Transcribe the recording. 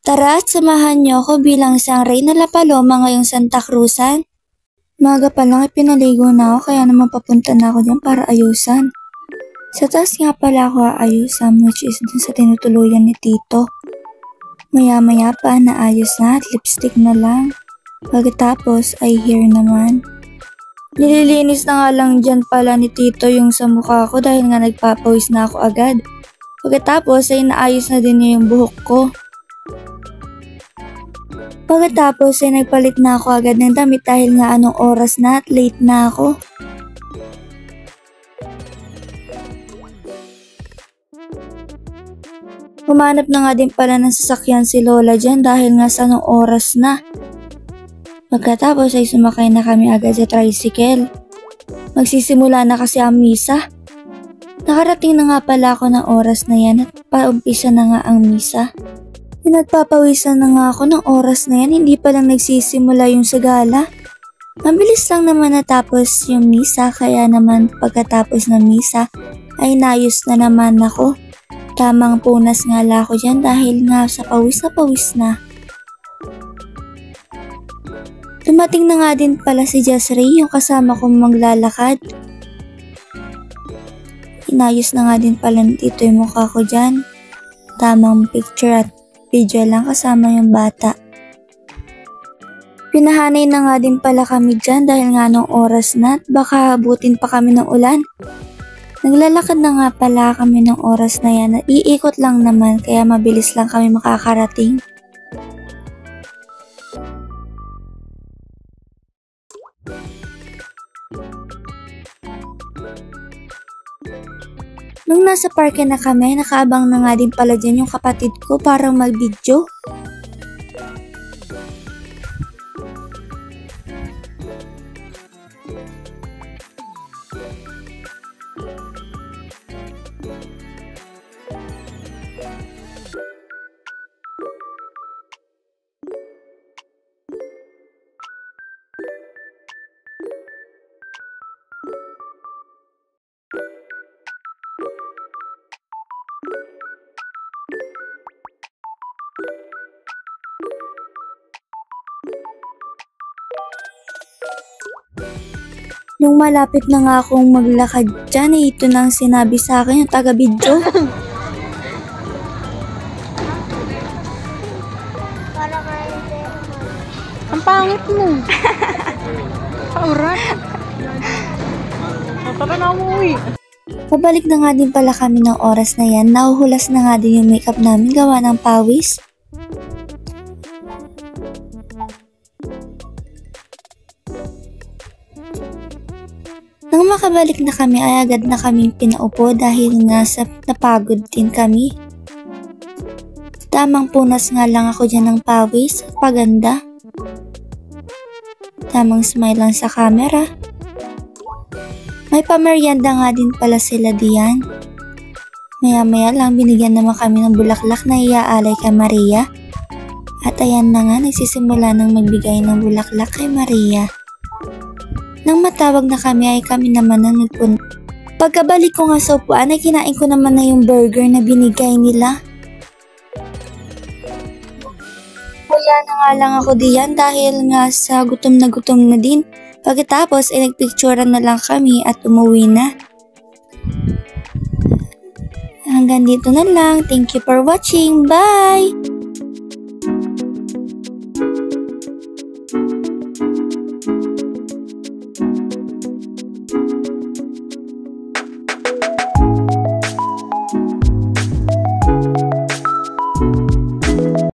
Tara at samahan niyo ako bilang isang Reyna La Paloma ngayong Santa Cruzan. Maga pa lang pinaligo na ako kaya naman papunta na ako dyan para ayusan. Sa taas nga pala ako aayusan which is dun sa tinutuluyan ni Tito. Maya-maya pa naayos na at lipstick na lang. Pagkatapos ay hair naman. Nililinis na nga lang dyan pala ni Tito yung sa mukha ko dahil nga nagpapawis na ako agad. Pagkatapos ay naayos na din niya yung buhok ko. Pagkatapos ay nagpalit na ako agad ng damit dahil nga anong oras na at late na ako. Humanap na nga din pala ng sasakyan si Lola dyan dahil nga sa anong oras na. Pagkatapos ay sumakay na kami agad sa tricycle. Magsisimula na kasi ang misa. Nakarating na nga pala ako ng oras na yan at paumpisa na nga ang misa. Nagpapawisan na nga ako ng oras na yan, hindi pa lang nagsisimula yung sagala. Mabilis lang naman natapos yung misa kaya naman pagkatapos ng misa ay nayos na naman ako. Tamang punas nga lang ako dyan dahil nga sa pawis na. Dumating na nga din pala si Jasray, yung kasama kong maglalakad. Inayos na nga din pala dito yung mukha ko dyan. Tamang picture at video lang kasama yung bata. Pinahanay na nga din pala kami dyan dahil nga nung oras na at baka abutin pa kami ng ulan. Naglalakad na nga pala kami ng oras na yan at iikot lang naman kaya mabilis lang kami makakarating. Nung nasa parke na kami, nakaabang na nga din pala dyan yung kapatid ko para mag-video. Nung malapit na nga akong maglakad dyan, ito nang sinabi sa akin yung taga-video. Ang pangit mo. Paurat. Tara na umuwi. Pabalik na nga din pala kami ng oras na yan. Nahuhulas na nga din yung makeup namin gawa ng pawis. Nang makabalik na kami ay agad na kaming pinaupo dahil nga sa napagod din kami. Tamang punas nga lang ako dyan ng pawis, paganda. Tamang smile lang sa camera. May pamerienda nga din pala sila diyan. Maya-maya lang binigyan naman kami ng bulaklak na iaalay kay Maria. At ayan na nga nagsisimula ng magbigay ng bulaklak kay Maria. Nang matawag na kami ay kami naman na nagpunta. Pagkabalik ko nga sa upuan ay kinain ko naman na yung burger na binigay nila. Kaya na nga lang ako diyan dahil nga sa gutom na din. Pagkatapos ay nagpicturean na lang kami at umuwi na. Hanggang dito na lang. Thank you for watching. Bye!